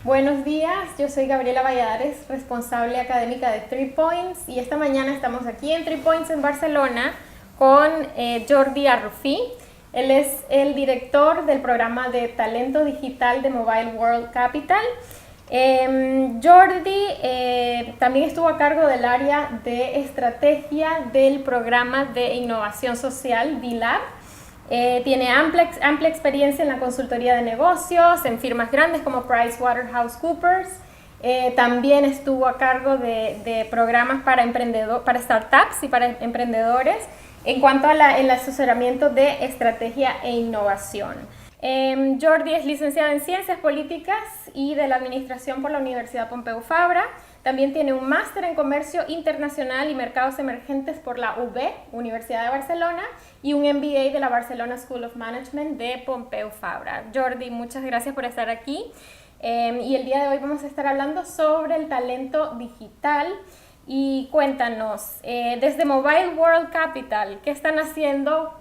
Buenos días, yo soy Gabriela Valladares, responsable académica de 3 Points, y esta mañana estamos aquí en 3 Points en Barcelona con Jordi Arrufí. Él es el director del programa de talento digital de Mobile World Capital. Jordi también estuvo a cargo del área de estrategia del programa de innovación social D-Lab. Tiene amplia experiencia en la consultoría de negocios, en firmas grandes como PricewaterhouseCoopers. También estuvo a cargo de programas para startups y para emprendedores en cuanto a el asesoramiento de estrategia e innovación. Jordi es licenciado en Ciencias Políticas y de la Administración por la Universidad Pompeu Fabra. También tiene un máster en Comercio Internacional y Mercados Emergentes por la UB, Universidad de Barcelona, y un MBA de la Barcelona School of Management de Pompeu Fabra. Jordi, muchas gracias por estar aquí. Y el día de hoy vamos a estar hablando sobre el talento digital. Y cuéntanos, desde Mobile World Capital, ¿qué están haciendo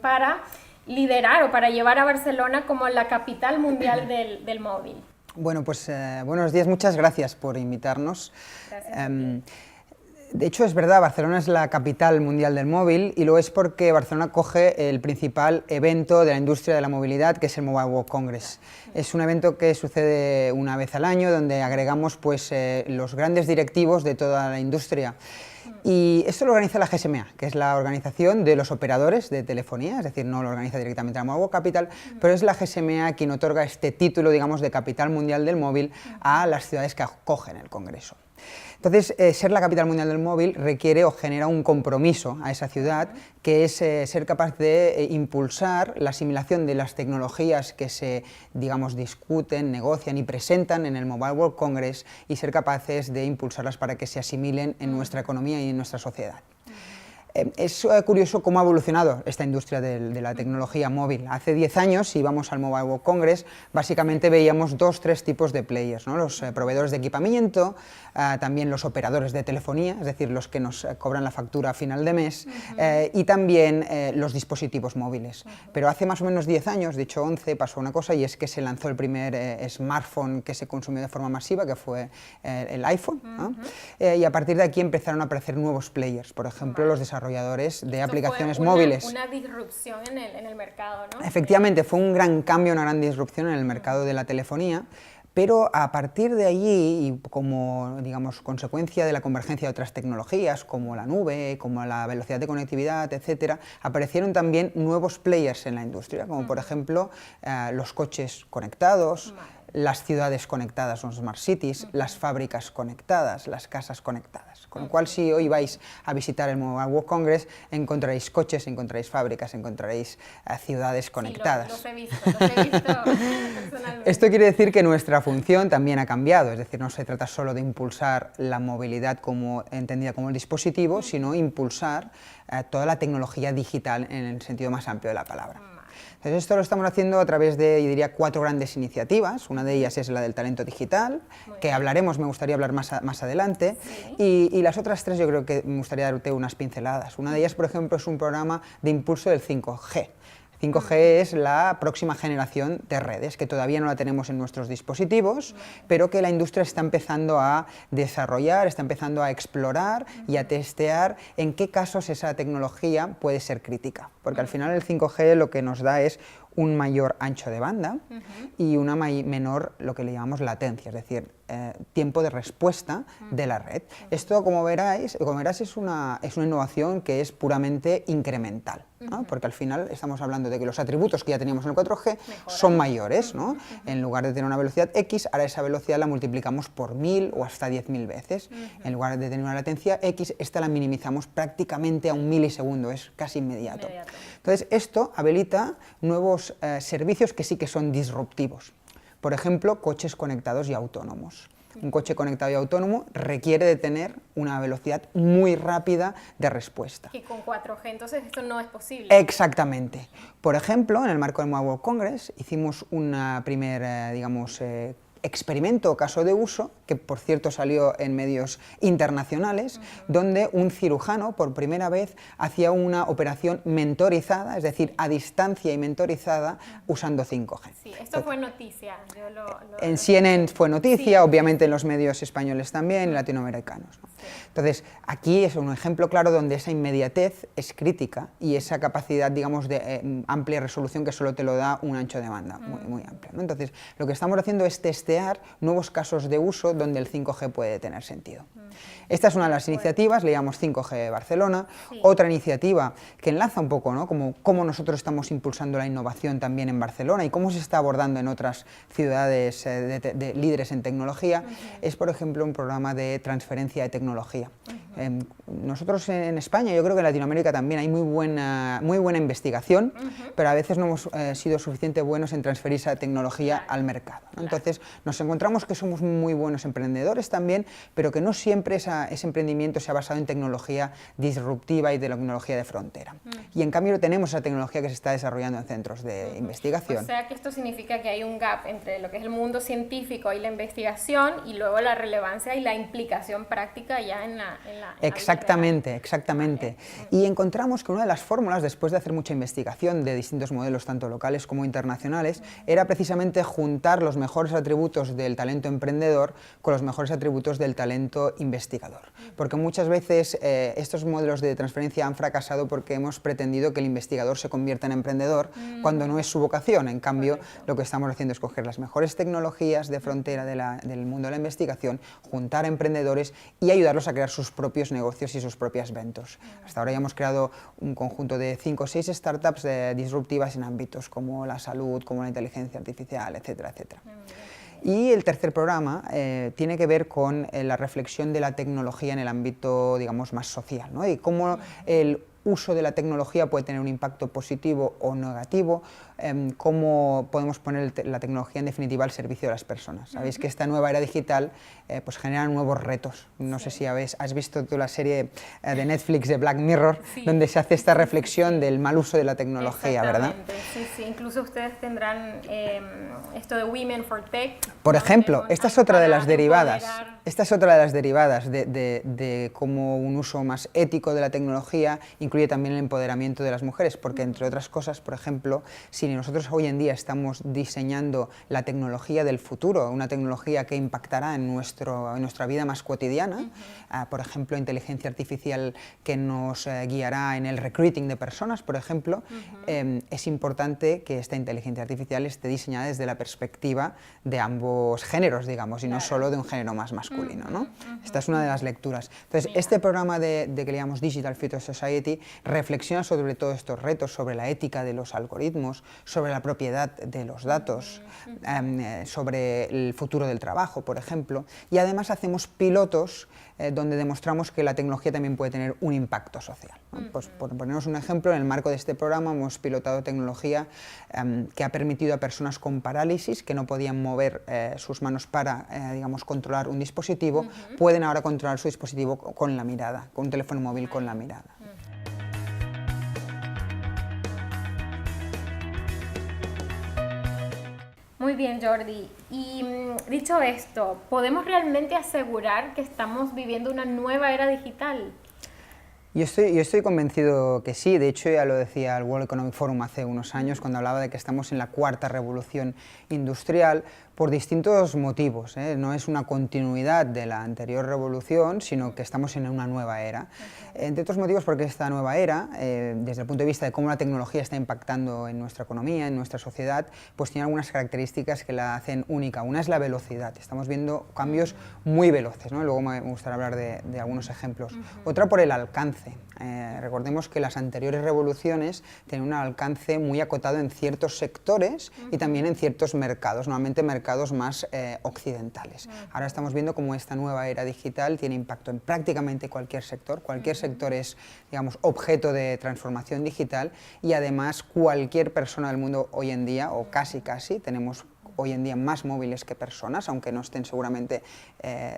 para liderar o para llevar a Barcelona como la capital mundial del móvil? Bueno, pues buenos días, muchas gracias por invitarnos. Gracias. De hecho, es verdad, Barcelona es la capital mundial del móvil y lo es porque Barcelona coge el principal evento de la industria de la movilidad, que es el Mobile World Congress. Es un evento que sucede una vez al año, donde agregamos pues, los grandes directivos de toda la industria. Y esto lo organiza la GSMA, que es la organización de los operadores de telefonía, es decir, no lo organiza directamente la Mobile World Capital, pero es la GSMA quien otorga este título, digamos, de capital mundial del móvil a las ciudades que acogen el Congreso. Entonces, ser la capital mundial del móvil requiere o genera un compromiso a esa ciudad, que es ser capaz de impulsar la asimilación de las tecnologías que se, digamos, discuten, negocian y presentan en el Mobile World Congress y ser capaces de impulsarlas para que se asimilen en nuestra economía y en nuestra sociedad. Es curioso cómo ha evolucionado esta industria de la tecnología móvil. Hace 10 años, si íbamos al Mobile World Congress, básicamente veíamos tres tipos de players, ¿no? Los proveedores de equipamiento, también los operadores de telefonía, es decir, los que nos cobran la factura a final de mes, y también los dispositivos móviles. Pero hace más o menos 10 años, de hecho 11, pasó una cosa, y es que se lanzó el primer smartphone que se consumió de forma masiva, que fue el iPhone, ¿no? Y a partir de aquí empezaron a aparecer nuevos players, por ejemplo, los desarrolladores de aplicaciones móviles. Una disrupción en el mercado, ¿no? Efectivamente, fue un gran cambio, una gran disrupción en el mercado de la telefonía, pero a partir de allí, y como, digamos, consecuencia de la convergencia de otras tecnologías, como la nube, como la velocidad de conectividad, etcétera, aparecieron también nuevos players en la industria, como por ejemplo los coches conectados, las ciudades conectadas, los smart cities, las fábricas conectadas, las casas conectadas. Con lo cual, si hoy vais a visitar el Mobile World Congress, encontraréis coches, encontraréis fábricas, encontraréis ciudades conectadas. Sí, los he visto personalmente. Esto quiere decir que nuestra función también ha cambiado, es decir, no se trata solo de impulsar la movilidad como entendida como el dispositivo, sino impulsar toda la tecnología digital en el sentido más amplio de la palabra. Entonces, esto lo estamos haciendo a través de, yo diría, 4 grandes iniciativas. Una de ellas es la del talento digital, que hablaremos, me gustaría hablar más adelante, sí. Y las otras 3 yo creo que me gustaría darte unas pinceladas. Una de ellas, por ejemplo, es un programa de impulso del 5G. 5G es la próxima generación de redes, que todavía no la tenemos en nuestros dispositivos, pero que la industria está empezando a desarrollar, está empezando a explorar y a testear en qué casos esa tecnología puede ser crítica. Porque al final el 5G lo que nos da es un mayor ancho de banda y una menor, lo que le llamamos latencia, es decir, tiempo de respuesta de la red. Esto, como verás, es una innovación que es puramente incremental, ¿no? Porque al final estamos hablando de que los atributos que ya teníamos en el 4G son mayores, ¿no? En lugar de tener una velocidad X, ahora esa velocidad la multiplicamos por 1000 o hasta 10.000 veces. En lugar de tener una latencia X, esta la minimizamos prácticamente a 1 milisegundo, es casi inmediato. Entonces, esto habilita nuevos servicios que sí que son disruptivos. Por ejemplo, coches conectados y autónomos. Un coche conectado y autónomo requiere de tener una velocidad muy rápida de respuesta. Y con 4G, entonces esto no es posible. Exactamente. Por ejemplo, en el marco del Mobile World Congress hicimos una primera, digamos, experimento o caso de uso, que por cierto salió en medios internacionales, donde un cirujano por primera vez hacía una operación mentorizada, es decir, a distancia y mentorizada, usando 5G. Sí, esto fue noticia. En CNN fue noticia, sí, obviamente en los medios españoles también, latinoamericanos, ¿no? Sí. Entonces, aquí es un ejemplo claro donde esa inmediatez es crítica y esa capacidad, digamos, de amplia resolución que solo te lo da un ancho de banda muy amplio, ¿no? Entonces, lo que estamos haciendo es testear nuevos casos de uso donde el 5G puede tener sentido. Esta es una de las iniciativas, le llamamos 5G Barcelona. Sí. Otra iniciativa que enlaza un poco, ¿no?, como cómo nosotros estamos impulsando la innovación también en Barcelona y cómo se está abordando en otras ciudades de líderes en tecnología, es, por ejemplo, un programa de transferencia de tecnología. Nosotros en España, yo creo que en Latinoamérica también hay muy buena investigación, pero a veces no hemos sido suficientemente buenos en transferir esa tecnología al mercado, ¿no? Entonces, nos encontramos que somos muy buenos emprendedores también, pero que no siempre ese emprendimiento se ha basado en tecnología disruptiva y de tecnología de frontera. Y en cambio tenemos esa tecnología que se está desarrollando en centros de investigación. O sea que esto significa que hay un gap entre lo que es el mundo científico y la investigación y luego la relevancia y la implicación práctica ya en la Exactamente, exactamente. Y encontramos que una de las fórmulas, después de hacer mucha investigación de distintos modelos, tanto locales como internacionales, era precisamente juntar los mejores atributos del talento emprendedor con los mejores atributos del talento investigador. Porque muchas veces estos modelos de transferencia han fracasado porque hemos pretendido que el investigador se convierta en emprendedor cuando no es su vocación. En cambio, lo que estamos haciendo es coger las mejores tecnologías de frontera del mundo de la investigación, juntar a emprendedores y ayudarlos a crear sus propios negocios y sus propias ventas. Hasta ahora ya hemos creado un conjunto de 5 o 6 startups disruptivas en ámbitos como la salud, como la inteligencia artificial, etcétera, etcétera. Y el tercer programa tiene que ver con la reflexión de la tecnología en el ámbito, digamos, más social, ¿no? Y cómo el uso de la tecnología puede tener un impacto positivo o negativo, cómo podemos poner la tecnología en definitiva al servicio de las personas. Sabéis que esta nueva era digital pues genera nuevos retos. No sé si has visto tú la serie de Netflix de Black Mirror, donde se hace esta reflexión del mal uso de la tecnología, ¿verdad? Sí, sí, incluso ustedes tendrán esto de Women for Tech. Por ejemplo, esta es otra de las derivadas. Esta es otra de las derivadas de cómo un uso más ético de la tecnología incluye también el empoderamiento de las mujeres, porque entre otras cosas, por ejemplo, si nosotros hoy en día estamos diseñando la tecnología del futuro, una tecnología que impactará en nuestra vida más cotidiana, por ejemplo, inteligencia artificial que nos guiará en el recruiting de personas, por ejemplo, es importante que esta inteligencia artificial esté diseñada desde la perspectiva de ambos géneros, digamos, y no solo de un género más masculino, ¿no? Esta es una de las lecturas. Entonces, este programa que le llamamos Digital Future Society reflexiona sobre todos estos retos, sobre la ética de los algoritmos, sobre la propiedad de los datos, sobre el futuro del trabajo, por ejemplo, y además hacemos pilotos donde demostramos que la tecnología también puede tener un impacto social, ¿no? Pues, por ponernos un ejemplo, en el marco de este programa hemos pilotado tecnología que ha permitido a personas con parálisis que no podían mover sus manos para, digamos, controlar un dispositivo, pueden ahora controlar su dispositivo con la mirada, con un teléfono móvil con la mirada. Muy bien, Jordi. Y dicho esto, ¿podemos realmente asegurar que estamos viviendo una nueva era digital? Yo estoy convencido que sí. De hecho, ya lo decía el World Economic Forum hace unos años cuando hablaba de que estamos en la cuarta revolución industrial por distintos motivos, ¿eh? No es una continuidad de la anterior revolución, sino que estamos en una nueva era. Entre otros motivos porque esta nueva era, desde el punto de vista de cómo la tecnología está impactando en nuestra economía, en nuestra sociedad, pues tiene algunas características que la hacen única. Una es la velocidad. Estamos viendo cambios muy veloces, ¿no? Luego me gustaría hablar de algunos ejemplos. Otra por el alcance. Recordemos que las anteriores revoluciones tenían un alcance muy acotado en ciertos sectores y también en ciertos mercados, normalmente mercados más occidentales. Ahora estamos viendo cómo esta nueva era digital tiene impacto en prácticamente cualquier sector. Cualquier sector es, digamos, objeto de transformación digital y además cualquier persona del mundo hoy en día, o casi, tenemos hoy en día más móviles que personas, aunque no estén seguramente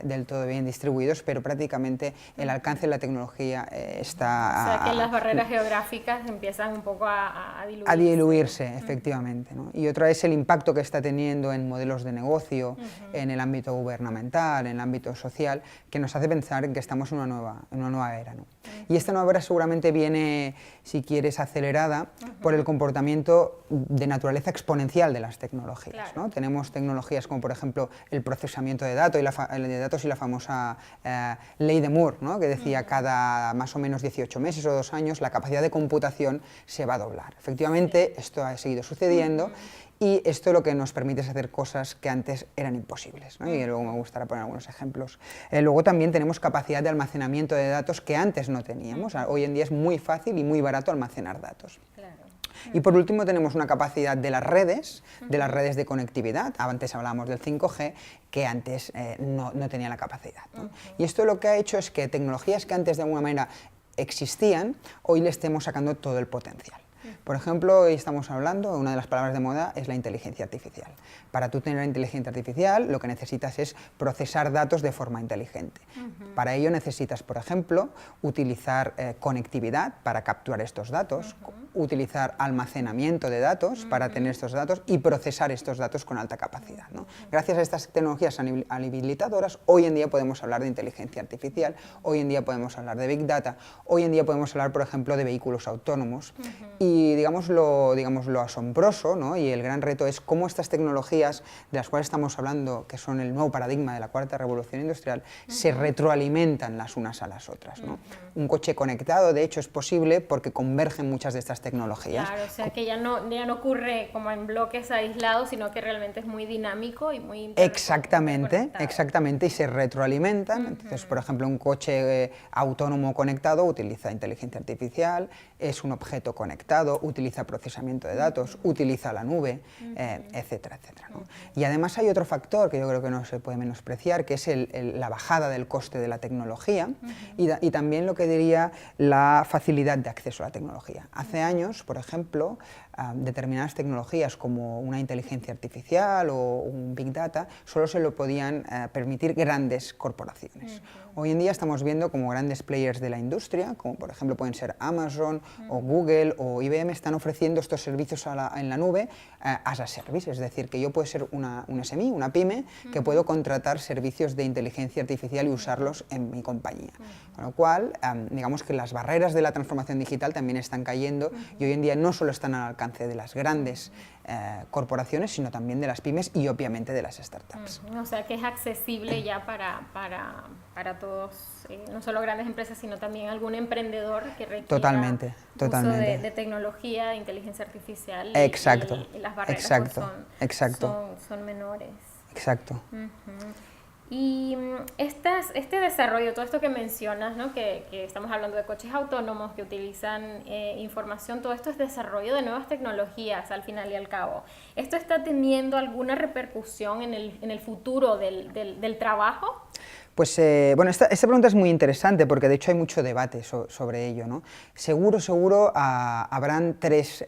del todo bien distribuidos, pero prácticamente el alcance de la tecnología está... O sea que las barreras geográficas empiezan un poco a diluirse. A diluirse, efectivamente, ¿no? Y otra es el impacto que está teniendo en modelos de negocio, en el ámbito gubernamental, en el ámbito social, que nos hace pensar en que estamos en una nueva era, ¿no? Y esta nueva era seguramente viene, si quieres, acelerada por el comportamiento de naturaleza exponencial de las tecnologías, claro, ¿no? Tenemos tecnologías como, por ejemplo, el procesamiento de datos y la famosa ley de Moore, ¿no? Que decía cada más o menos 18 meses o 2 años la capacidad de computación se va a doblar. Efectivamente, esto ha seguido sucediendo. Y esto lo que nos permite es hacer cosas que antes eran imposibles, ¿no? Y luego me gustaría poner algunos ejemplos. Luego también tenemos capacidad de almacenamiento de datos que antes no teníamos. Hoy en día es muy fácil y muy barato almacenar datos. Claro. Y por último tenemos una capacidad de las redes de conectividad. Antes hablábamos del 5G, que antes no tenía la capacidad, ¿no? Y esto lo que ha hecho es que tecnologías que antes de alguna manera existían, hoy le estemos sacando todo el potencial. Por ejemplo, hoy estamos hablando, una de las palabras de moda es la inteligencia artificial. Para tú tener inteligencia artificial, lo que necesitas es procesar datos de forma inteligente. Para ello necesitas, por ejemplo, utilizar conectividad para capturar estos datos, utilizar almacenamiento de datos para tener estos datos y procesar estos datos con alta capacidad, ¿no? Gracias a estas tecnologías habilitadoras, hoy en día podemos hablar de inteligencia artificial, hoy en día podemos hablar de Big Data, hoy en día podemos hablar, por ejemplo, de vehículos autónomos. Y digamos lo asombroso, ¿no? Y el gran reto es cómo estas tecnologías de las cuales estamos hablando, que son el nuevo paradigma de la cuarta revolución industrial, se retroalimentan las unas a las otras, ¿no? Un coche conectado, de hecho, es posible porque convergen muchas de estas tecnologías. Claro, o sea que ya no ocurre como en bloques aislados, sino que realmente es muy dinámico y muy Exactamente, y se retroalimentan. Entonces, por ejemplo, un coche autónomo conectado utiliza inteligencia artificial, es un objeto conectado, utiliza procesamiento de datos, utiliza la nube, etcétera, etcétera, ¿no? Y además hay otro factor que yo creo que no se puede menospreciar, que es la bajada del coste de la tecnología y también lo que diría la facilidad de acceso a la tecnología. Hace años, por ejemplo, determinadas tecnologías como una inteligencia artificial o un Big Data solo se lo podían permitir grandes corporaciones. Hoy en día estamos viendo como grandes players de la industria, como por ejemplo pueden ser Amazon o Google o IBM, están ofreciendo estos servicios en la nube as a service, es decir, que yo puedo ser un SME, una pyme, que puedo contratar servicios de inteligencia artificial y usarlos en mi compañía. Con lo cual, digamos que las barreras de la transformación digital también están cayendo y hoy en día no solo están al alcance de las grandes corporaciones, sino también de las pymes y obviamente de las startups. O sea que es accesible ya para todos, no solo grandes empresas, sino también algún emprendedor que requiera totalmente. uso de tecnología, de inteligencia artificial. Exacto. Y las barreras son menores. Exacto. Y este desarrollo, todo esto que mencionas, ¿no? que estamos hablando de coches autónomos que utilizan información, todo esto es desarrollo de nuevas tecnologías al final y al cabo. ¿Esto está teniendo alguna repercusión en el futuro del trabajo? Pues bueno, esta pregunta es muy interesante porque de hecho hay mucho debate sobre ello, ¿no? Seguro habrán 3,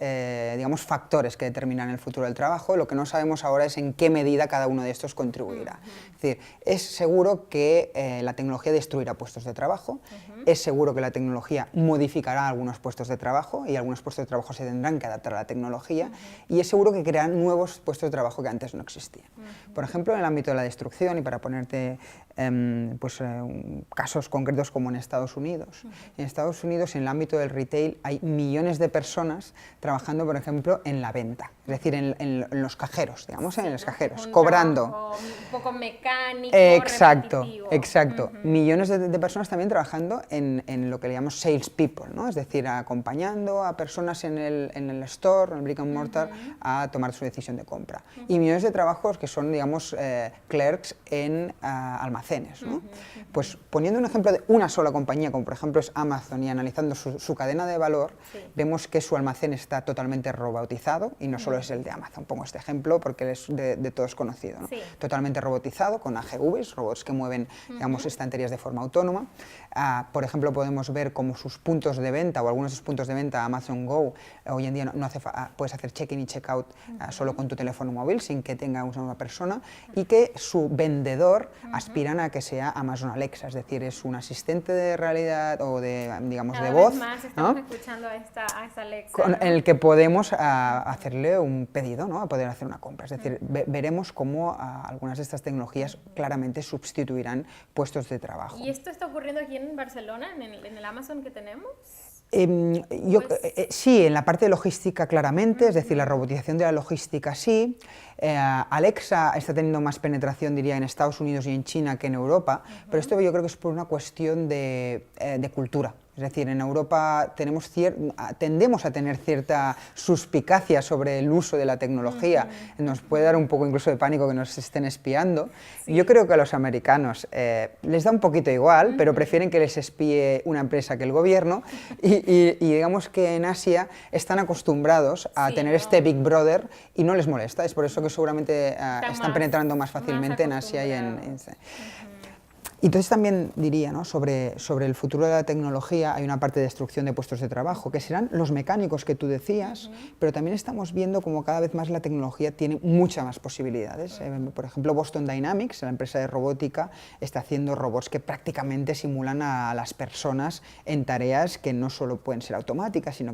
digamos, factores que determinan el futuro del trabajo. Lo que no sabemos ahora es en qué medida cada uno de estos contribuirá. Es decir, es seguro que la tecnología destruirá puestos de trabajo, es seguro que la tecnología modificará algunos puestos de trabajo y algunos puestos de trabajo se tendrán que adaptar a la tecnología y es seguro que crearán nuevos puestos de trabajo que antes no existían. Por ejemplo, en el ámbito de la destrucción, y para ponerte casos concretos como en Estados Unidos. En Estados Unidos, en el ámbito del retail, hay millones de personas trabajando, por ejemplo, en la venta, es decir, en los cajeros, digamos, en los cajeros, cobrando. Un poco mecánico, exacto, repetitivo. Exacto. Millones de personas también trabajando en lo que le llamamos sales people, ¿no? Es decir, acompañando a personas en el store, en el brick and mortar, a tomar su decisión de compra. Y millones de trabajos que son, digamos, clerks en almacenes, ¿no? Pues poniendo un ejemplo de una sola compañía, como por ejemplo es Amazon, y analizando su cadena de valor, vemos que su almacén está totalmente robotizado, y no solo solo es el de Amazon. Pongo este ejemplo porque es de todos conocido, ¿no? Sí. Totalmente robotizado, con AGVs, robots que mueven, digamos, estanterías de forma autónoma. Por ejemplo, podemos ver cómo sus puntos de venta o algunos de sus puntos de venta, Amazon Go, hoy en día puedes hacer check-in y check-out solo con tu teléfono móvil, sin que tenga una persona, y que su vendedor aspiran a que sea Amazon Alexa, es decir, es un asistente de realidad o de, digamos, Cada de vez voz, más estamos ¿no? escuchando a esta Alexa, Con ¿no? el que podemos hacerle un pedido, ¿no? A poder hacer una compra. Es decir, veremos cómo algunas de estas tecnologías claramente sustituirán puestos de trabajo. ¿Y esto está ocurriendo aquí en Barcelona, en el Amazon que tenemos? Sí, en la parte de logística claramente, es decir, la robotización de la logística sí. Alexa está teniendo más penetración, diría, en Estados Unidos y en China que en Europa, pero esto yo creo que es por una cuestión de cultura. Es decir, en Europa tendemos a tener cierta suspicacia sobre el uso de la tecnología. Nos puede dar un poco incluso de pánico que nos estén espiando. Sí. Yo creo que a los americanos les da un poquito igual, pero prefieren que les espíe una empresa que el gobierno. Y digamos que en Asia están acostumbrados a tener este Big Brother y no les molesta. Es por eso que seguramente están penetrando más fácilmente en Asia y en Y entonces también diría, ¿no? sobre el futuro de la tecnología hay una parte de destrucción de puestos de trabajo, que serán los mecánicos que tú decías, pero también estamos viendo como cada vez más la tecnología tiene muchas más posibilidades. Por ejemplo, Boston Dynamics, la empresa de robótica, está haciendo robots que prácticamente simulan a las personas en tareas que no solo pueden ser automáticas y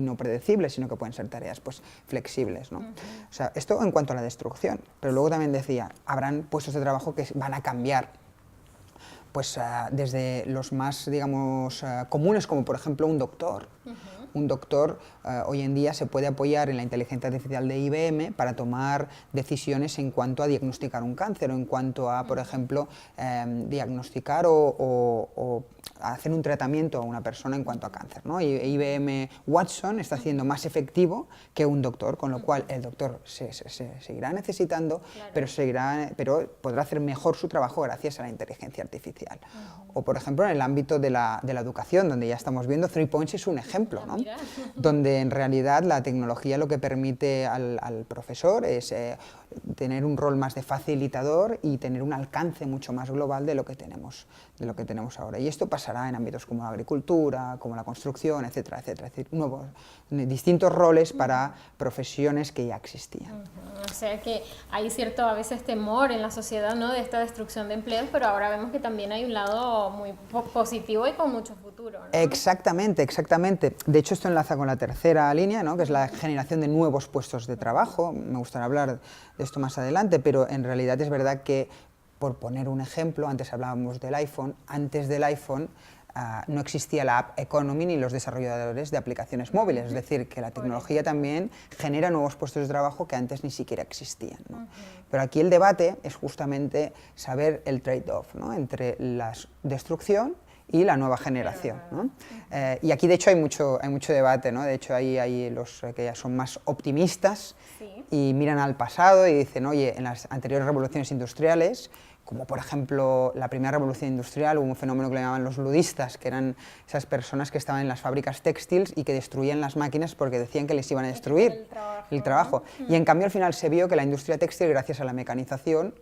no predecibles, sino que pueden ser tareas pues, flexibles, ¿no? O sea, esto en cuanto a la destrucción, pero luego también decía, habrán puestos de trabajo que van a cambiar. Pues desde los más, digamos, comunes, como por ejemplo un doctor. Un doctor hoy en día se puede apoyar en la inteligencia artificial de IBM para tomar decisiones en cuanto a diagnosticar un cáncer o en cuanto a, por ejemplo, diagnosticar o hacer un tratamiento a una persona en cuanto a cáncer, ¿no? IBM Watson está siendo más efectivo que un doctor, con lo cual el doctor se seguirá necesitando, pero podrá hacer mejor su trabajo gracias a la inteligencia artificial. O, por ejemplo, en el ámbito de la educación, donde ya estamos viendo, 3 Points es un ejemplo, ¿no? Donde en realidad la tecnología lo que permite al profesor es tener un rol más de facilitador y tener un alcance mucho más global de lo que tenemos ahora. Y esto pasará en ámbitos como la agricultura, como la construcción, etcétera, etcétera. Es decir, distintos roles para profesiones que ya existían. O sea que hay cierto a veces temor en la sociedad, ¿no?, de esta destrucción de empleos, pero ahora vemos que también hay un lado muy positivo y con mucho futuro, ¿no? Exactamente, exactamente. De hecho, esto enlaza con la tercera línea, ¿no?, que es la generación de nuevos puestos de trabajo. Me gustaría hablar de esto más adelante, pero en realidad es verdad que, por poner un ejemplo, antes hablábamos del iPhone, antes del iPhone no existía la App Economy ni los desarrolladores de aplicaciones móviles, es decir, que la tecnología también genera nuevos puestos de trabajo que antes ni siquiera existían, ¿no? Pero aquí el debate es justamente saber el trade-off, ¿no?, entre la destrucción y la nueva generación, ¿no? Y aquí de hecho hay mucho debate, ¿no? De hecho hay los que ya son más optimistas y miran al pasado y dicen, oye, en las anteriores revoluciones industriales, como por ejemplo la primera revolución industrial, hubo un fenómeno que le llamaban los ludistas, que eran esas personas que estaban en las fábricas textiles y que destruían las máquinas porque decían que les iban a destruir el trabajo. Y en cambio al final se vio que la industria textil, gracias a la mecanización,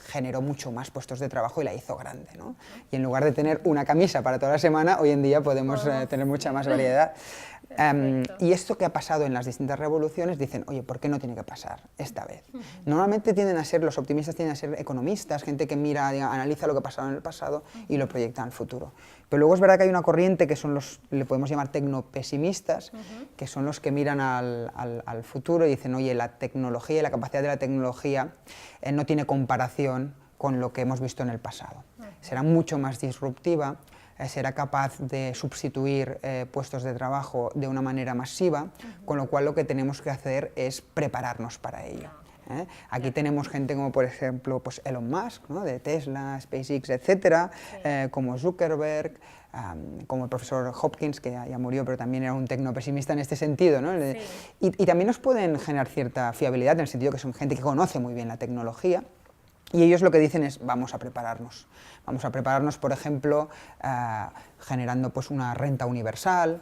generó mucho más puestos de trabajo y la hizo grande, ¿no? Y en lugar de tener una camisa para toda la semana, hoy en día podemos tener mucha más variedad. Y esto que ha pasado en las distintas revoluciones, dicen, oye, ¿por qué no tiene que pasar esta vez? Normalmente los optimistas tienden a ser economistas, gente que mira, analiza lo que ha pasado en el pasado y lo proyecta al futuro. Pero luego es verdad que hay una corriente que son le podemos llamar tecnopesimistas, que son los que miran al futuro y dicen, oye, la tecnología y la capacidad de la tecnología no tiene comparación con lo que hemos visto en el pasado. Será mucho más disruptiva, será capaz de sustituir puestos de trabajo de una manera masiva, con lo cual lo que tenemos que hacer es prepararnos para ello. Aquí tenemos gente como por ejemplo pues Elon Musk, ¿no?, de Tesla, SpaceX, etcétera, como Zuckerberg, como el profesor Hopkins, que ya murió, pero también era un tecnopesimista en este sentido, ¿no? Y también nos pueden generar cierta fiabilidad, en el sentido que son gente que conoce muy bien la tecnología, Y ellos lo que dicen es, vamos a prepararnos, por ejemplo, generando pues una renta universal,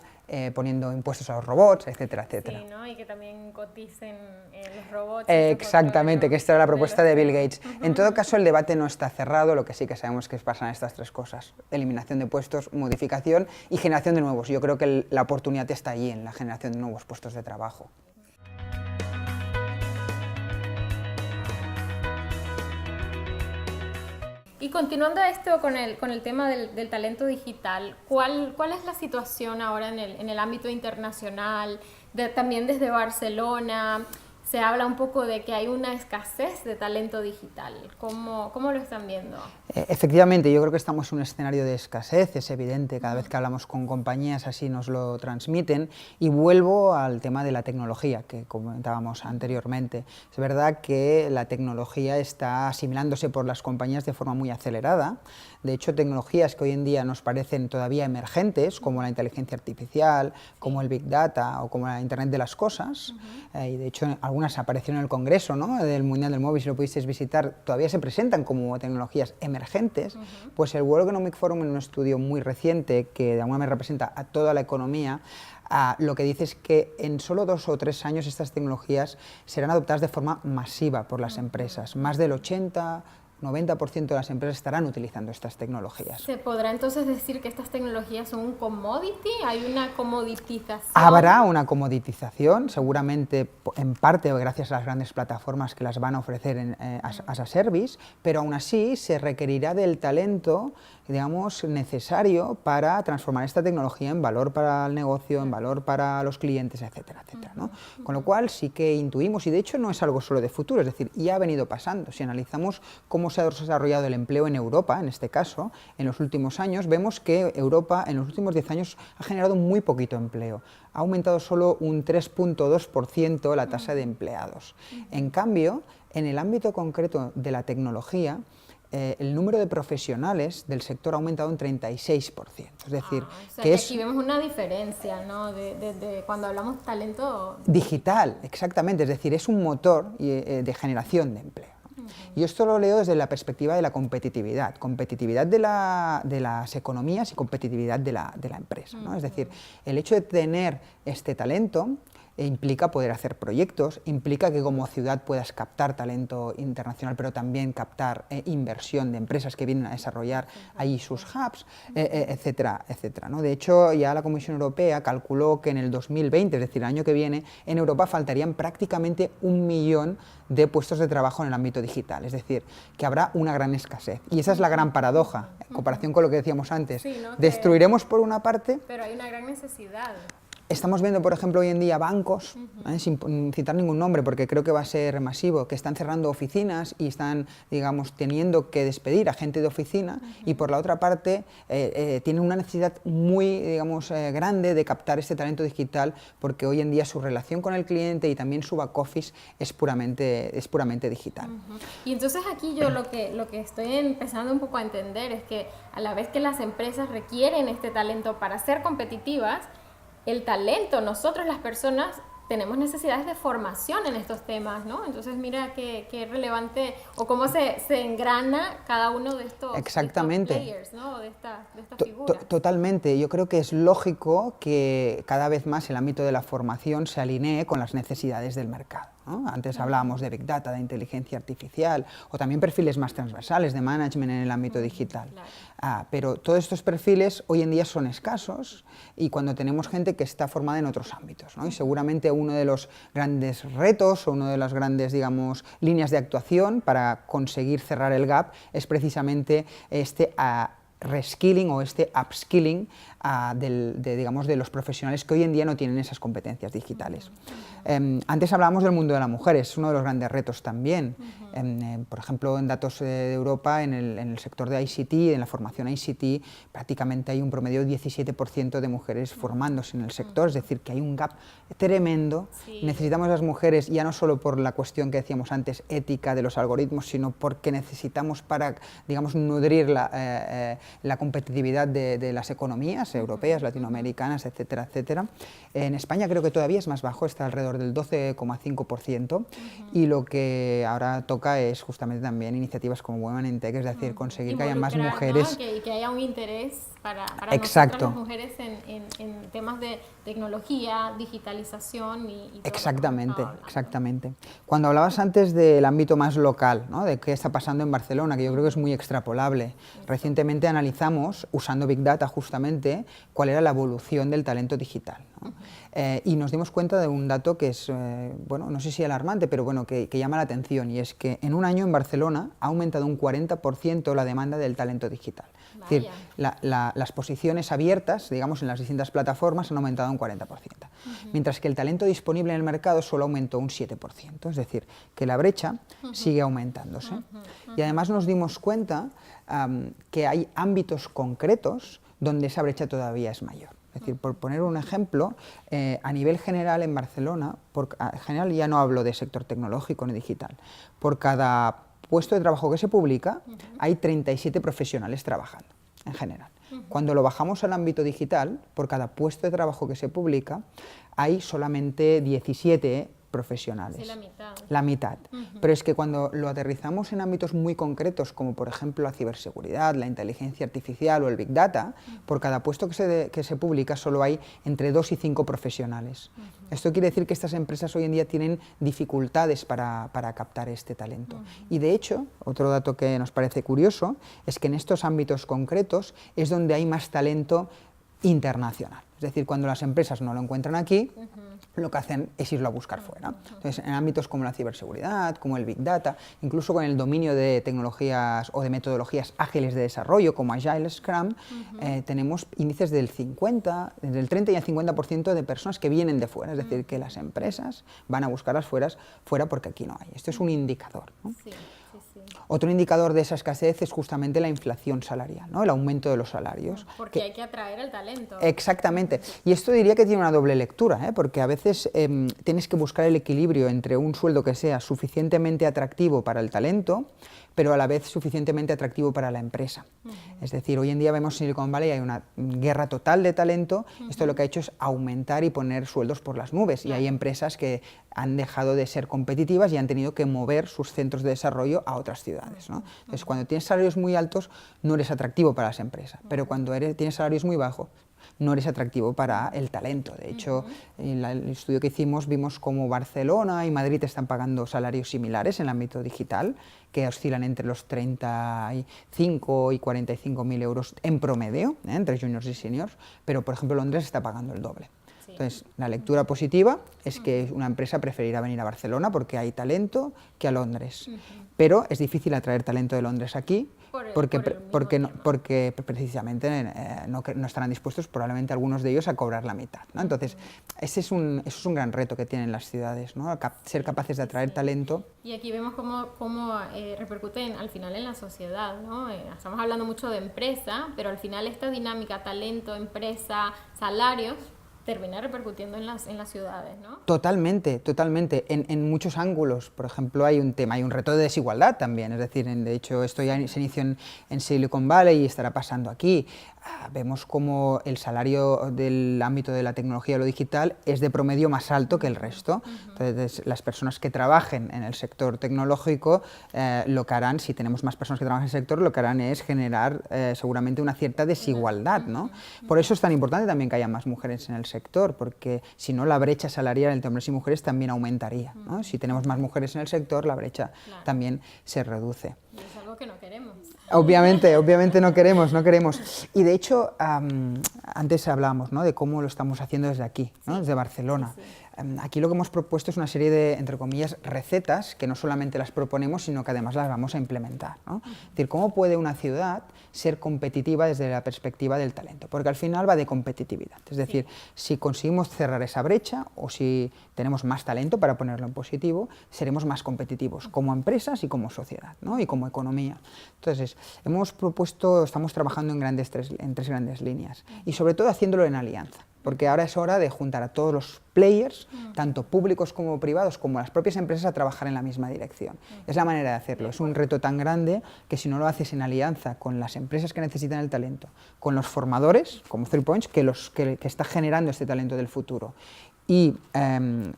poniendo impuestos a los robots, etcétera, etcétera. Sí, ¿no? Y que también coticen los robots. Exactamente, que esta era la propuesta de Bill Gates. En todo caso, el debate no está cerrado, lo que sí que sabemos que pasan estas tres cosas: eliminación de puestos, modificación y generación de nuevos. Yo creo que la oportunidad está allí, en la generación de nuevos puestos de trabajo. Y continuando esto con el tema del talento digital, ¿cuál es la situación ahora en el ámbito internacional? También desde Barcelona se habla un poco de que hay una escasez de talento digital. ¿Cómo lo están viendo? Efectivamente, yo creo que estamos en un escenario de escasez, es evidente, cada vez que hablamos con compañías así nos lo transmiten, y vuelvo al tema de la tecnología que comentábamos anteriormente. Es verdad que la tecnología está asimilándose por las compañías de forma muy acelerada. De hecho, tecnologías que hoy en día nos parecen todavía emergentes, como la inteligencia artificial, como el Big Data o como la Internet de las Cosas, y de hecho algunas aparecieron en el Congreso, ¿no?, del Mundial del Móvil, si lo pudisteis visitar, todavía se presentan como tecnologías emergentes. Pues el World Economic Forum, en un estudio muy reciente que de alguna manera representa a toda la economía, lo que dice es que en solo 2 o 3 años estas tecnologías serán adoptadas de forma masiva por las empresas. Más del 80-90% de las empresas estarán utilizando estas tecnologías. ¿Se podrá entonces decir que estas tecnologías son un commodity? ¿Hay una comoditización? Habrá una comoditización, seguramente en parte gracias a las grandes plataformas que las van a ofrecer as a service, pero aún así se requerirá del talento, digamos, necesario para transformar esta tecnología en valor para el negocio, en valor para los clientes, etcétera, etcétera, ¿no? Con lo cual sí que intuimos, y de hecho no es algo solo de futuro, es decir, ya ha venido pasando. Si analizamos cómo se ha desarrollado el empleo en Europa, en este caso, en los últimos años, vemos que Europa en los últimos 10 años ha generado muy poquito empleo. Ha aumentado solo un 3,2% la tasa de empleados. En cambio, en el ámbito concreto de la tecnología, el número de profesionales del sector ha aumentado un 36%. Es decir, o sea que aquí vemos una diferencia, ¿no?, de cuando hablamos de talento digital, exactamente, es decir, es un motor de generación de empleo. Y esto lo leo desde la perspectiva de la competitividad de las economías y competitividad de la empresa, ¿no? Es decir, el hecho de tener este talento implica poder hacer proyectos, implica que como ciudad puedas captar talento internacional, pero también captar inversión de empresas que vienen a desarrollar ahí sus hubs, etcétera, etcétera, ¿no? De hecho, ya la Comisión Europea calculó que en el 2020, es decir, el año que viene, en Europa faltarían prácticamente 1 millón de puestos de trabajo en el ámbito digital, es decir, que habrá una gran escasez. Y esa es la gran paradoja, en comparación con lo que decíamos antes. Sí, ¿no? Destruiremos por una parte, pero hay una gran necesidad. Estamos viendo, por ejemplo, hoy en día bancos, sin citar ningún nombre porque creo que va a ser masivo, que están cerrando oficinas y están, digamos, teniendo que despedir a gente de oficina, y por la otra parte tienen una necesidad muy, digamos, grande de captar este talento digital, porque hoy en día su relación con el cliente y también su back office es puramente digital. Y entonces aquí yo lo que estoy empezando un poco a entender es que a la vez que las empresas requieren este talento para ser competitivas, el talento, nosotros las personas tenemos necesidades de formación en estos temas, ¿no? Entonces mira qué relevante, o cómo se engrana cada uno de estos, exactamente, de estos players, ¿no?, de estas figuras. Totalmente, yo creo que es lógico que cada vez más el ámbito de la formación se alinee con las necesidades del mercado, ¿no? Antes hablábamos de Big Data, de inteligencia artificial, o también perfiles más transversales de management en el ámbito digital. Claro. Pero todos estos perfiles hoy en día son escasos, y cuando tenemos gente que está formada en otros ámbitos, ¿no? Y seguramente uno de los grandes retos o una de las grandes, digamos, líneas de actuación para conseguir cerrar el gap es precisamente este reskilling o este upskilling de los profesionales que hoy en día no tienen esas competencias digitales. Antes hablábamos del mundo de la mujer, es uno de los grandes retos también. Por ejemplo, en datos de Europa, en el sector de ICT, en la formación ICT, prácticamente hay un promedio de 17% de mujeres formándose en el sector, es decir, que hay un gap tremendo. Sí. Necesitamos a las mujeres, ya no solo por la cuestión que decíamos antes, ética de los algoritmos, sino porque necesitamos para, digamos, nutrir la competitividad de las economías ciudades europeas, latinoamericanas, etcétera, etcétera. En España creo que todavía es más bajo, está alrededor del 12,5%, y lo que ahora toca es justamente también iniciativas como Women in Tech, es decir, conseguir que haya más mujeres. ¿No? Que haya un interés para Exacto. nosotras las mujeres en temas de tecnología, digitalización y todo. Exactamente, exactamente. Cuando hablabas antes del ámbito más local, ¿no? De qué está pasando en Barcelona, que yo creo que es muy extrapolable. Recientemente analizamos, usando Big Data justamente, cuál era la evolución del talento digital, ¿no? Y nos dimos cuenta de un dato que es, bueno, no sé si alarmante, pero bueno, que llama la atención, y es que en un año en Barcelona ha aumentado un 40% la demanda del talento digital. Es decir, las posiciones abiertas, digamos, en las distintas plataformas han aumentado un 40%, mientras que el talento disponible en el mercado solo aumentó un 7%, es decir, que la brecha sigue aumentándose. Y además nos dimos cuenta que hay ámbitos concretos donde esa brecha todavía es mayor. Es decir, por poner un ejemplo, a nivel general en Barcelona, general ya no hablo de sector tecnológico ni digital, por cada puesto de trabajo que se publica, hay 37 profesionales trabajando, en general. Cuando lo bajamos al ámbito digital, por cada puesto de trabajo que se publica, hay solamente 17 profesionales. Sí, la mitad. La mitad. Pero es que cuando lo aterrizamos en ámbitos muy concretos, como por ejemplo la ciberseguridad, la inteligencia artificial o el Big Data, por cada puesto que se publica solo hay entre 2 y 5 profesionales. Esto quiere decir que estas empresas hoy en día tienen dificultades para captar este talento. Y de hecho, otro dato que nos parece curioso es que en estos ámbitos concretos es donde hay más talento internacional. Es decir, cuando las empresas no lo encuentran aquí, lo que hacen es irlo a buscar fuera. Entonces, en ámbitos como la ciberseguridad, como el Big Data, incluso con el dominio de tecnologías o de metodologías ágiles de desarrollo, como Agile, Scrum, tenemos índices del 30 y el 50% de personas que vienen de fuera. Es decir, que las empresas van a buscarlas fuera porque aquí no hay. Esto es un indicador, ¿no? Sí. Otro indicador de esa escasez es justamente la inflación salarial, ¿no? El aumento de los salarios. Porque hay que atraer el talento. Exactamente. Y esto diría que tiene una doble lectura, porque a veces tienes que buscar el equilibrio entre un sueldo que sea suficientemente atractivo para el talento, pero a la vez suficientemente atractivo para la empresa. Es decir, hoy en día vemos en Silicon Valley hay una guerra total de talento. Esto lo que ha hecho es aumentar y poner sueldos por las nubes, y hay empresas que han dejado de ser competitivas y han tenido que mover sus centros de desarrollo a otras ciudades, ¿no? Entonces, cuando tienes salarios muy altos, no eres atractivo para las empresas, pero cuando tienes salarios muy bajos, no eres atractivo para el talento. De hecho, en el estudio que hicimos vimos cómo Barcelona y Madrid están pagando salarios similares en el ámbito digital, que oscilan entre los 35 y 45.000 euros en promedio, entre juniors y seniors, pero por ejemplo Londres está pagando el doble. Entonces, la lectura positiva es que una empresa preferirá venir a Barcelona porque hay talento que a Londres, pero es difícil atraer talento de Londres aquí porque precisamente no estarán dispuestos probablemente algunos de ellos a cobrar la mitad, ¿no? Entonces, eso es un gran reto que tienen las ciudades, ¿no? Ser capaces de atraer talento. Y aquí vemos cómo repercute al final en la sociedad, ¿no? Estamos hablando mucho de empresa, pero al final esta dinámica talento, empresa, salarios, termina repercutiendo en las ciudades, ¿no? Totalmente, totalmente. En muchos ángulos, por ejemplo, hay un reto de desigualdad también, es decir, de hecho esto ya se inició en Silicon Valley y estará pasando aquí. Vemos como el salario del ámbito de la tecnología o lo digital es de promedio más alto que el resto. Entonces, las personas que trabajen en el sector tecnológico, lo que harán, si tenemos más personas que trabajan en el sector, lo que harán es generar seguramente una cierta desigualdad, ¿no? Por eso es tan importante también que haya más mujeres en el sector, porque si no, la brecha salarial entre hombres y mujeres también aumentaría, ¿no? Si tenemos más mujeres en el sector, la brecha también se reduce. Y es algo que no queremos. Obviamente no queremos. Y de hecho, antes hablábamos, ¿no?, de cómo lo estamos haciendo desde aquí, ¿no?, desde Barcelona. Aquí lo que hemos propuesto es una serie de, entre comillas, recetas que no solamente las proponemos, sino que además las vamos a implementar, ¿no? Es decir, ¿cómo puede una ciudad ser competitiva desde la perspectiva del talento? Porque al final va de competitividad. Es decir, si conseguimos cerrar esa brecha o si tenemos más talento, para ponerlo en positivo, seremos más competitivos como empresas y como sociedad, ¿no?, y como economía. Entonces, estamos trabajando en tres grandes líneas y sobre todo haciéndolo en alianza. porque ahora es hora de juntar a todos los players, tanto públicos como privados, como las propias empresas, a trabajar en la misma dirección. Es la manera de hacerlo, es un reto tan grande que si no lo haces en alianza con las empresas que necesitan el talento, con los formadores, como 3Points, que está generando este talento del futuro, y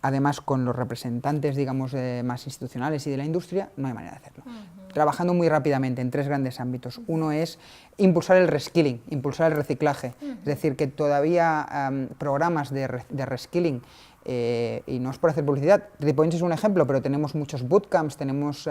además con los representantes, digamos, más institucionales y de la industria, no hay manera de hacerlo. Trabajando muy rápidamente en 3 grandes ámbitos. Uno es impulsar el reskilling, impulsar el reciclaje, es decir, que todavía programas de reskilling, y no es por hacer publicidad, 3Points es un ejemplo, pero tenemos muchos bootcamps, tenemos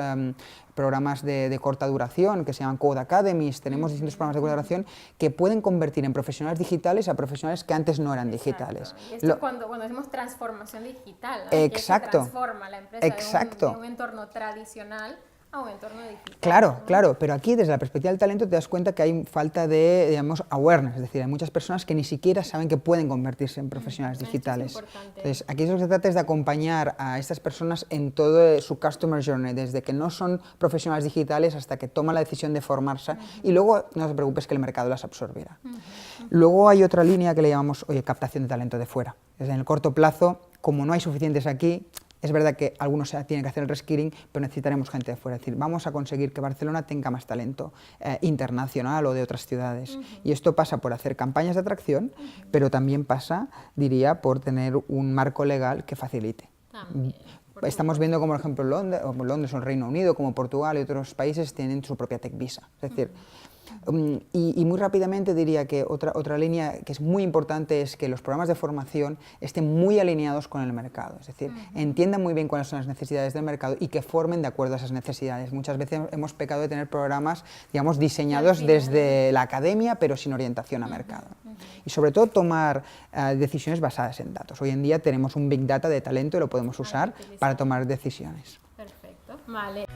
programas de corta duración que se llaman Code Academies, tenemos distintos programas de corta duración que pueden convertir en profesionales digitales a profesionales que antes no eran digitales. Y esto cuando decimos transformación digital, ¿no? Exacto. Que se transforma la empresa Exacto. de un entorno tradicional a un entorno digital. Claro, ¿no? claro, pero aquí desde la perspectiva del talento te das cuenta que hay falta de, digamos, awareness, es decir, hay muchas personas que ni siquiera saben que pueden convertirse en profesionales digitales. Esto es importante. Entonces, aquí lo que se trata es de acompañar a estas personas en todo su customer journey, desde que no son profesionales digitales hasta que toman la decisión de formarse y luego no te preocupes que el mercado las absorbirá. Luego hay otra línea que le llamamos, captación de talento de fuera. En el corto plazo, como no hay suficientes aquí, es verdad que algunos tienen que hacer el reskilling, pero necesitaremos gente de fuera. Es decir, vamos a conseguir que Barcelona tenga más talento internacional o de otras ciudades. Y esto pasa por hacer campañas de atracción, pero también pasa, diría, por tener un marco legal que facilite. Estamos viendo como, por ejemplo, Londres o el Reino Unido, como Portugal y otros países tienen su propia Tech Visa. Es decir, y muy rápidamente diría que otra línea que es muy importante es que los programas de formación estén muy alineados con el mercado, es decir, entiendan muy bien cuáles son las necesidades del mercado y que formen de acuerdo a esas necesidades. Muchas veces hemos pecado de tener programas, digamos, diseñados desde la academia, pero sin orientación a mercado. Y sobre todo tomar decisiones basadas en datos. Hoy en día tenemos un Big Data de talento y lo podemos usar para tomar decisiones. Perfecto, vale.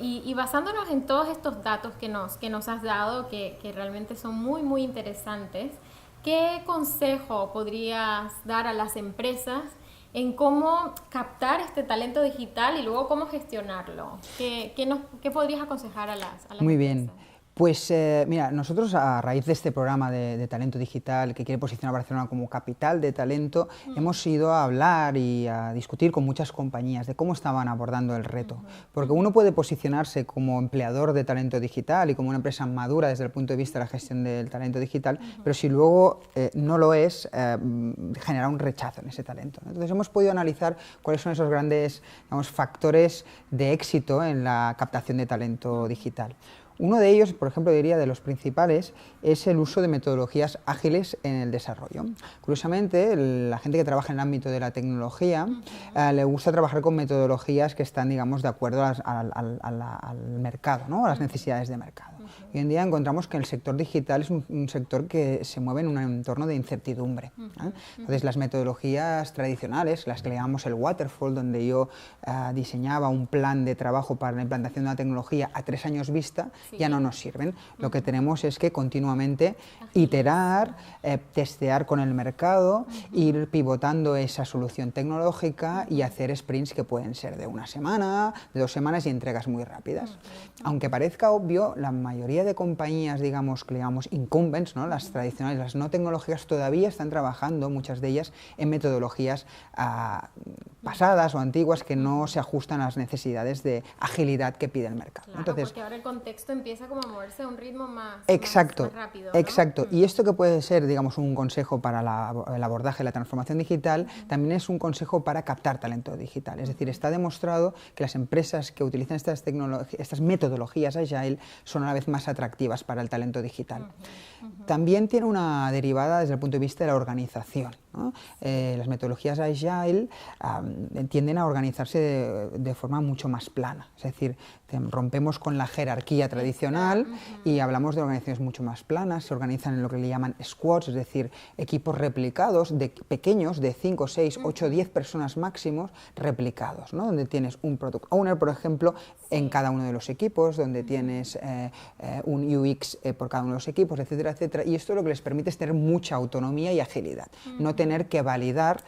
Y basándonos en todos estos datos que nos has dado, que realmente son muy, muy interesantes, ¿qué consejo podrías dar a las empresas en cómo captar este talento digital y luego cómo gestionarlo? ¿Qué podrías aconsejar a las Muy empresas? bien. Pues mira, nosotros a raíz de este programa de talento digital que quiere posicionar a Barcelona como capital de talento, hemos ido a hablar y a discutir con muchas compañías de cómo estaban abordando el reto. Porque uno puede posicionarse como empleador de talento digital y como una empresa madura desde el punto de vista de la gestión del talento digital, pero si luego no lo es, genera un rechazo en ese talento, ¿no? Entonces hemos podido analizar cuáles son esos grandes, digamos, factores de éxito en la captación de talento digital. Uno de ellos, por ejemplo, diría de los principales, es el uso de metodologías ágiles en el desarrollo. Curiosamente, la gente que trabaja en el ámbito de la tecnología le gusta trabajar con metodologías que están, digamos, de acuerdo al mercado, ¿no? A las necesidades de mercado. Hoy en día encontramos que el sector digital es un sector que se mueve en un entorno de incertidumbre, ¿eh? Entonces, las metodologías tradicionales, las que le llamamos el waterfall, donde yo diseñaba un plan de trabajo para la implantación de una tecnología a 3 años vista, ya no nos sirven. Lo que tenemos es que continuamente iterar, testear con el mercado, ir pivotando esa solución tecnológica y hacer sprints que pueden ser de 1 semana, de 2 semanas y entregas muy rápidas. Aunque parezca obvio, la mayoría de compañías, digamos, que le llamamos incumbents, ¿no? Las tradicionales, las no tecnológicas, todavía están trabajando, muchas de ellas, en metodologías pasadas o antiguas que no se ajustan a las necesidades de agilidad que pide el mercado. Claro, entonces, porque ahora el contexto empieza como a moverse a un ritmo más rápido, ¿no? Exacto. Y esto que puede ser, digamos, un consejo para el abordaje de la transformación digital, también es un consejo para captar talento digital. Es decir, está demostrado que las empresas que utilizan estas metodologías Agile son a la vez más atractivas para el talento digital. También tiene una derivada desde el punto de vista de la organización, ¿no? Las metodologías Agile tienden a organizarse de forma mucho más plana, es decir, rompemos con la jerarquía tradicional y hablamos de organizaciones mucho más planas, se organizan en lo que le llaman squads, es decir, equipos replicados, pequeños, de 5, 6, 8, 10 personas máximos, replicados, ¿no? Donde tienes un product owner, por ejemplo, en cada uno de los equipos, donde tienes un UX por cada uno de los equipos, etcétera, etcétera, y esto lo que les permite es tener mucha autonomía y agilidad, no tener que validar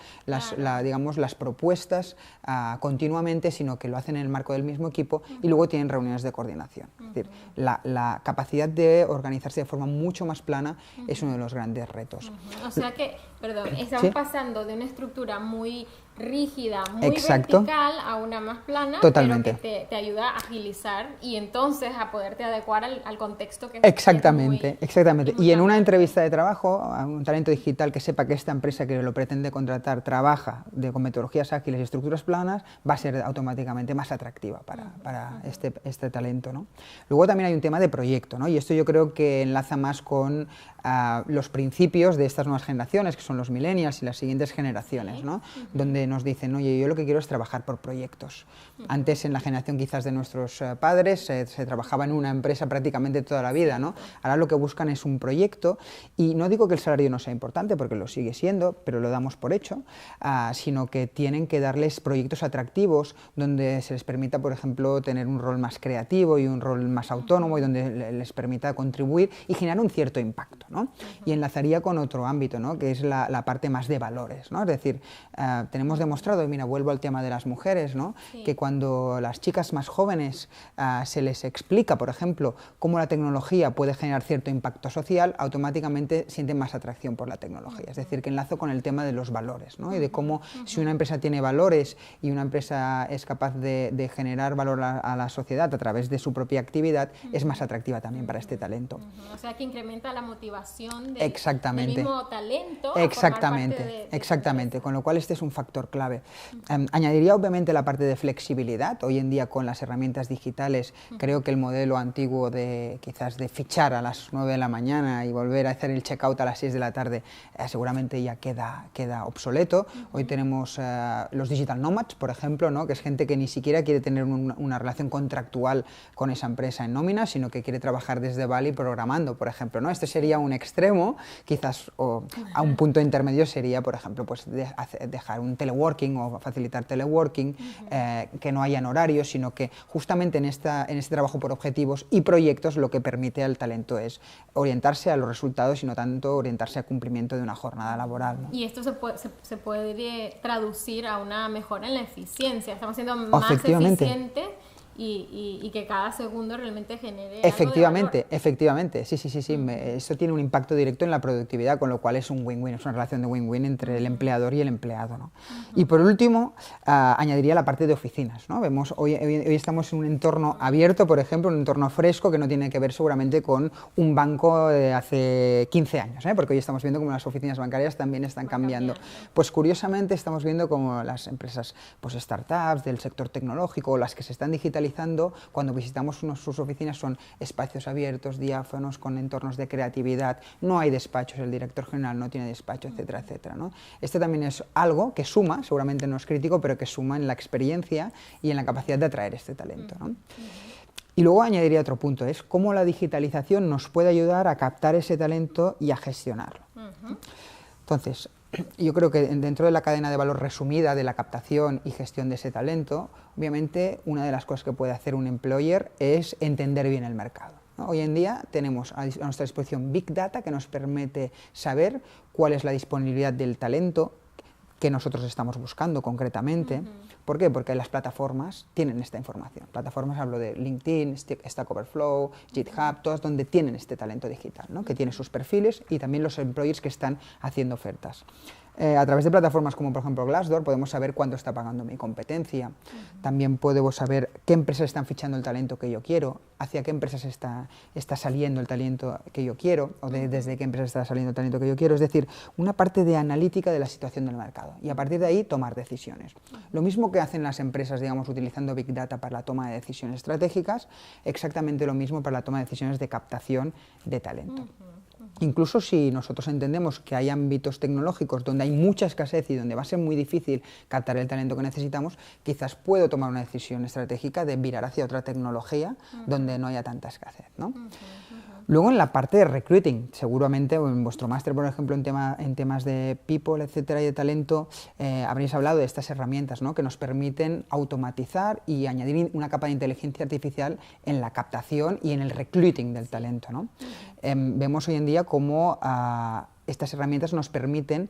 digamos, las propuestas propuestas continuamente, sino que lo hacen en el marco del mismo equipo y luego tienen reuniones de coordinación. Es decir, la capacidad de organizarse de forma mucho más plana es uno de los grandes retos. O sea que, perdón, estamos pasando de una estructura muy rígida, muy Exacto. vertical a una más plana, Totalmente. pero que te ayuda a agilizar y entonces a poderte adecuar al contexto que Exactamente, exactamente. Y en una cambiante. entrevista de trabajo, a un talento digital que sepa que esta empresa que lo pretende contratar trabaja con metodologías ágiles y estructuras planas, va a ser automáticamente más atractiva para este talento, ¿no? Luego también hay un tema de proyecto, ¿no? Y esto yo creo que enlaza más con los principios de estas nuevas generaciones, que son los millennials y las siguientes generaciones, ¿no? Donde nos dicen, oye, yo lo que quiero es trabajar por proyectos. Antes, en la generación quizás de nuestros padres, se trabajaba en una empresa prácticamente toda la vida, ¿no? Ahora lo que buscan es un proyecto, y no digo que el salario no sea importante, porque lo sigue siendo, pero lo damos por hecho, sino que tienen que darles proyectos atractivos, donde se les permita, por ejemplo, tener un rol más creativo y un rol más autónomo, y donde les permita contribuir y generar un cierto impacto, ¿no? Y enlazaría con otro ámbito, ¿no? Que es la parte más de valores, ¿no? Es decir, tenemos demostrado, y mira, vuelvo al tema de las mujeres, ¿no? Que cuando las chicas más jóvenes se les explica, por ejemplo, cómo la tecnología puede generar cierto impacto social, automáticamente sienten más atracción por la tecnología. Es decir, que enlazo con el tema de los valores, ¿no? Y de cómo si una empresa tiene valores y una empresa es capaz de generar valor a la sociedad a través de su propia actividad, es más atractiva también para este talento. O sea, que incrementa la motivación Exactamente. del mismo talento. Exactamente, exactamente, con lo cual este es un factor clave. Añadiría obviamente la parte de flexibilidad. Hoy en día con las herramientas digitales creo que el modelo antiguo de quizás de fichar a las 9 de la mañana y volver a hacer el checkout a las 6 de la tarde seguramente ya queda obsoleto. Hoy tenemos los digital nomads, por ejemplo, ¿no? Que es gente que ni siquiera quiere tener una relación contractual con esa empresa en nómina, sino que quiere trabajar desde Bali programando, por ejemplo, ¿no? Este sería un extremo, quizás a un punto intermedio sería, por ejemplo, pues dejar un teleworking o facilitar teleworking, que no hayan horarios, sino que justamente en este trabajo por objetivos y proyectos lo que permite al talento es orientarse a los resultados y no tanto orientarse al cumplimiento de una jornada laboral, ¿no? Y esto se puede traducir a una mejora en la eficiencia. Estamos siendo más eficientes y que cada segundo realmente genere efectivamente, algo de valor. Efectivamente, sí, eso tiene un impacto directo en la productividad, con lo cual es un win-win, es una relación de win-win entre el empleador y el empleado, ¿no? Y por último, añadiría la parte de oficinas, ¿no? Vemos, hoy estamos en un entorno abierto, por ejemplo, un entorno fresco que no tiene que ver seguramente con un banco de hace 15 años, porque hoy estamos viendo como las oficinas bancarias también están cambiando. Pues curiosamente estamos viendo como las empresas, pues startups del sector tecnológico o las que se están digitalizando, cuando visitamos sus oficinas son espacios abiertos, diáfanos, con entornos de creatividad, no hay despachos, el director general no tiene despacho, etcétera, etcétera, ¿no? Este también es algo que suma, seguramente no es crítico, pero que suma en la experiencia y en la capacidad de atraer este talento, ¿no? Y luego añadiría otro punto, es cómo la digitalización nos puede ayudar a captar ese talento y a gestionarlo. Entonces, yo creo que dentro de la cadena de valor resumida de la captación y gestión de ese talento, obviamente una de las cosas que puede hacer un employer es entender bien el mercado, ¿no? Hoy en día tenemos a nuestra disposición Big Data que nos permite saber cuál es la disponibilidad del talento que nosotros estamos buscando concretamente. ¿Por qué? Porque las plataformas tienen esta información. Plataformas, hablo de LinkedIn, Stack Overflow, GitHub, todas donde tienen este talento digital, ¿no? Que tiene sus perfiles y también los employers que están haciendo ofertas. A través de plataformas como por ejemplo Glassdoor podemos saber cuánto está pagando mi competencia, también podemos saber qué empresas están fichando el talento que yo quiero, hacia qué empresas está saliendo el talento que yo quiero, o desde qué empresas está saliendo el talento que yo quiero, es decir, una parte de analítica de la situación del mercado y a partir de ahí tomar decisiones. Lo mismo que hacen las empresas, digamos, utilizando Big Data para la toma de decisiones estratégicas, exactamente lo mismo para la toma de decisiones de captación de talento. Incluso si nosotros entendemos que hay ámbitos tecnológicos donde hay mucha escasez y donde va a ser muy difícil captar el talento que necesitamos, quizás puedo tomar una decisión estratégica de virar hacia otra tecnología donde no haya tanta escasez, ¿no? Luego en la parte de recruiting, seguramente en vuestro máster, por ejemplo, en temas de people, etcétera, y de talento, habréis hablado de estas herramientas, ¿no? Que nos permiten automatizar y añadir una capa de inteligencia artificial en la captación y en el recruiting del talento, ¿no? Vemos hoy en día cómo estas herramientas nos permiten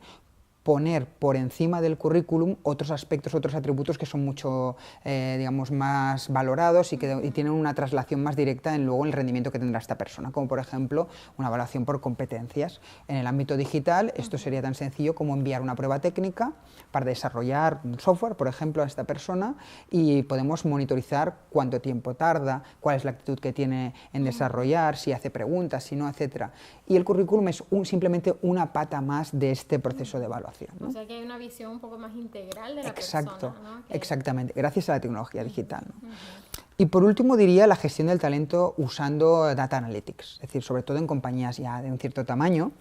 poner por encima del currículum otros aspectos, otros atributos que son mucho, digamos, más valorados y tienen una traslación más directa en luego el rendimiento que tendrá esta persona, como por ejemplo una evaluación por competencias. En el ámbito digital esto sería tan sencillo como enviar una prueba técnica para desarrollar un software, por ejemplo, a esta persona, y podemos monitorizar cuánto tiempo tarda, cuál es la actitud que tiene en desarrollar, si hace preguntas, si no, etcétera. Y el currículum es simplemente una pata más de este proceso de evaluación, ¿no? O sea que hay una visión un poco más integral de la Exacto, persona, ¿no? exactamente, gracias a la tecnología digital, ¿no? Y por último diría la gestión del talento usando Data Analytics, es decir, sobre todo en compañías ya de un cierto tamaño,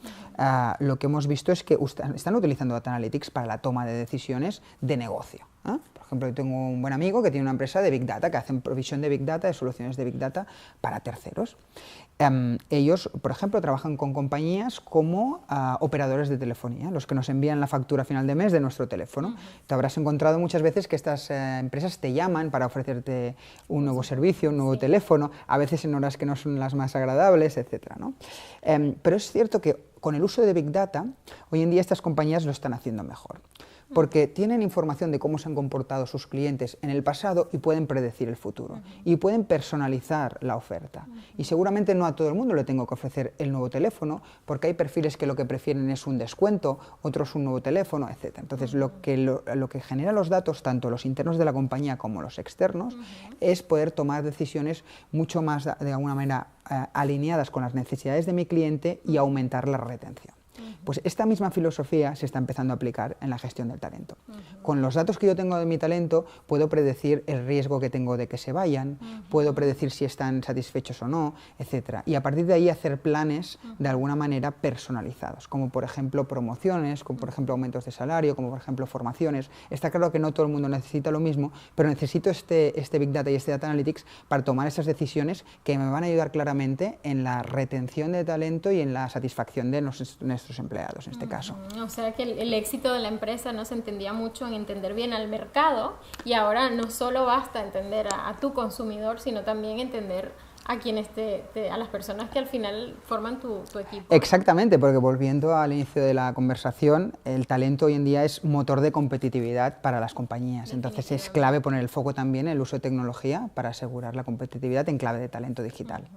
lo que hemos visto es que están utilizando Data Analytics para la toma de decisiones de negocio. Por ejemplo, yo tengo un buen amigo que tiene una empresa de Big Data, que hacen provisión de Big Data, de soluciones de Big Data para terceros. Ellos, por ejemplo, trabajan con compañías como operadores de telefonía, los que nos envían la factura a final de mes de nuestro teléfono. Te habrás encontrado muchas veces que estas empresas te llaman para ofrecerte un nuevo servicio, un nuevo teléfono, a veces en horas que no son las más agradables, etc., ¿no? Pero es cierto que con el uso de Big Data, hoy en día estas compañías lo están haciendo mejor, porque tienen información de cómo se han comportado sus clientes en el pasado y pueden predecir el futuro, y pueden personalizar la oferta. Y seguramente no a todo el mundo le tengo que ofrecer el nuevo teléfono, porque hay perfiles que lo que prefieren es un descuento, otros un nuevo teléfono, etc. Entonces, lo que genera los datos, tanto los internos de la compañía como los externos, es poder tomar decisiones mucho más, de alguna manera, alineadas con las necesidades de mi cliente y aumentar la retención. Pues esta misma filosofía se está empezando a aplicar en la gestión del talento. Con los datos que yo tengo de mi talento, puedo predecir el riesgo que tengo de que se vayan, puedo predecir si están satisfechos o no, etc. Y a partir de ahí hacer planes de alguna manera personalizados, como por ejemplo promociones, como por ejemplo aumentos de salario, como por ejemplo formaciones. Está claro que no todo el mundo necesita lo mismo, pero necesito este Big Data y este Data Analytics para tomar esas decisiones que me van a ayudar claramente en la retención de talento y en la satisfacción de nuestros empleados en este caso. O sea que el éxito de la empresa no se entendía mucho en entender bien al mercado, y ahora no solo basta entender a tu consumidor, sino también entender a quienes a las personas que al final forman tu equipo. Exactamente, porque volviendo al inicio de la conversación, el talento hoy en día es motor de competitividad para las compañías. Entonces es clave poner el foco también en el uso de tecnología para asegurar la competitividad en clave de talento digital.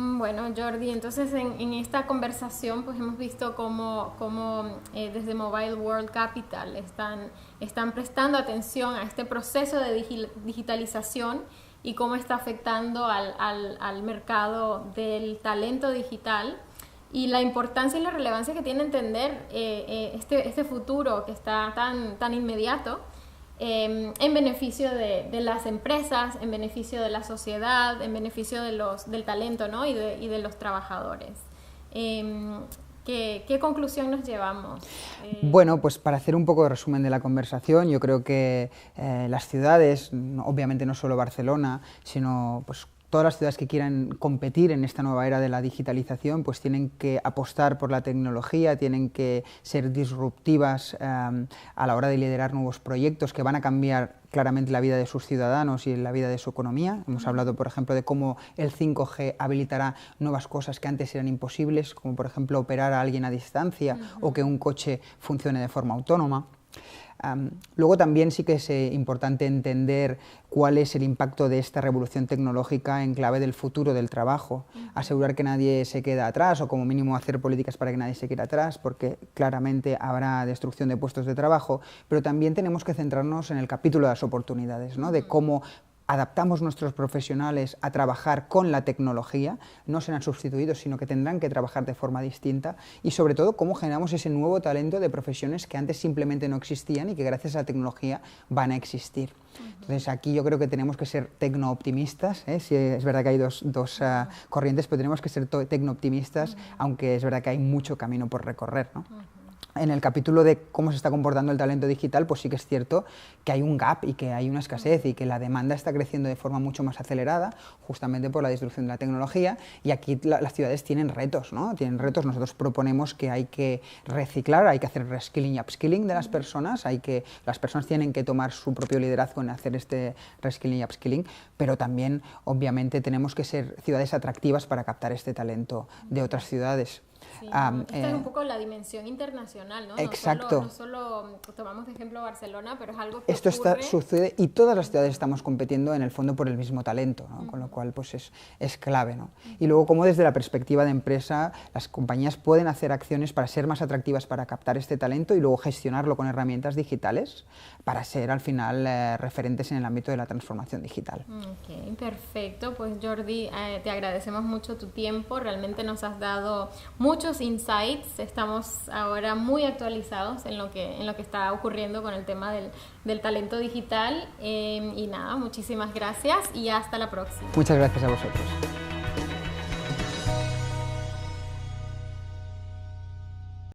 Bueno, Jordi, entonces en esta conversación pues hemos visto cómo desde Mobile World Capital están prestando atención a este proceso de digitalización y cómo está afectando al mercado del talento digital, y la importancia y la relevancia que tiene entender este futuro que está tan inmediato, en beneficio de las empresas, en beneficio de la sociedad, en beneficio del talento, ¿no? y de los trabajadores. ¿Qué conclusión nos llevamos? Bueno, pues para hacer un poco de resumen de la conversación, yo creo que las ciudades, obviamente no solo Barcelona, sino pues todas las ciudades que quieran competir en esta nueva era de la digitalización, pues tienen que apostar por la tecnología, tienen que ser disruptivas a la hora de liderar nuevos proyectos que van a cambiar claramente la vida de sus ciudadanos y la vida de su economía. Hemos hablado, por ejemplo, de cómo el 5G habilitará nuevas cosas que antes eran imposibles, como por ejemplo operar a alguien a distancia o que un coche funcione de forma autónoma. Luego también sí que es importante entender cuál es el impacto de esta revolución tecnológica en clave del futuro del trabajo, asegurar que nadie se queda atrás, o como mínimo hacer políticas para que nadie se quede atrás, porque claramente habrá destrucción de puestos de trabajo, pero también tenemos que centrarnos en el capítulo de las oportunidades, ¿no? De cómo adaptamos nuestros profesionales a trabajar con la tecnología, no serán sustituidos, sino que tendrán que trabajar de forma distinta, y sobre todo cómo generamos ese nuevo talento de profesiones que antes simplemente no existían y que gracias a la tecnología van a existir. Entonces aquí yo creo que tenemos que ser tecno-optimistas, sí, es verdad que hay dos corrientes, pero tenemos que ser tecno-optimistas, aunque es verdad que hay mucho camino por recorrer, ¿no? en el capítulo de cómo se está comportando el talento digital, pues sí que es cierto que hay un gap y que hay una escasez y que la demanda está creciendo de forma mucho más acelerada, justamente por la disrupción de la tecnología, y aquí las ciudades tienen retos, ¿no? Tienen retos. Nosotros proponemos que hay que reciclar, hay que hacer reskilling y upskilling de las personas, las personas tienen que tomar su propio liderazgo en hacer este reskilling y upskilling, pero también, obviamente, tenemos que ser ciudades atractivas para captar este talento de otras ciudades. Sí, esta es un poco la dimensión internacional, ¿no? Exacto. No solo tomamos de ejemplo Barcelona, pero es algo que esto ocurre. sucede y todas las ciudades estamos compitiendo en el fondo por el mismo talento, ¿no? Con lo cual pues es clave, ¿no? Y luego, como desde la perspectiva de empresa, las compañías pueden hacer acciones para ser más atractivas para captar este talento y luego gestionarlo con herramientas digitales para ser al final referentes en el ámbito de la transformación digital. Ok, perfecto. Pues Jordi, te agradecemos mucho tu tiempo, realmente nos has dado muchos insights, estamos ahora muy actualizados en lo que está ocurriendo con el tema del talento digital, y nada, muchísimas gracias y hasta la próxima. Muchas gracias a vosotros.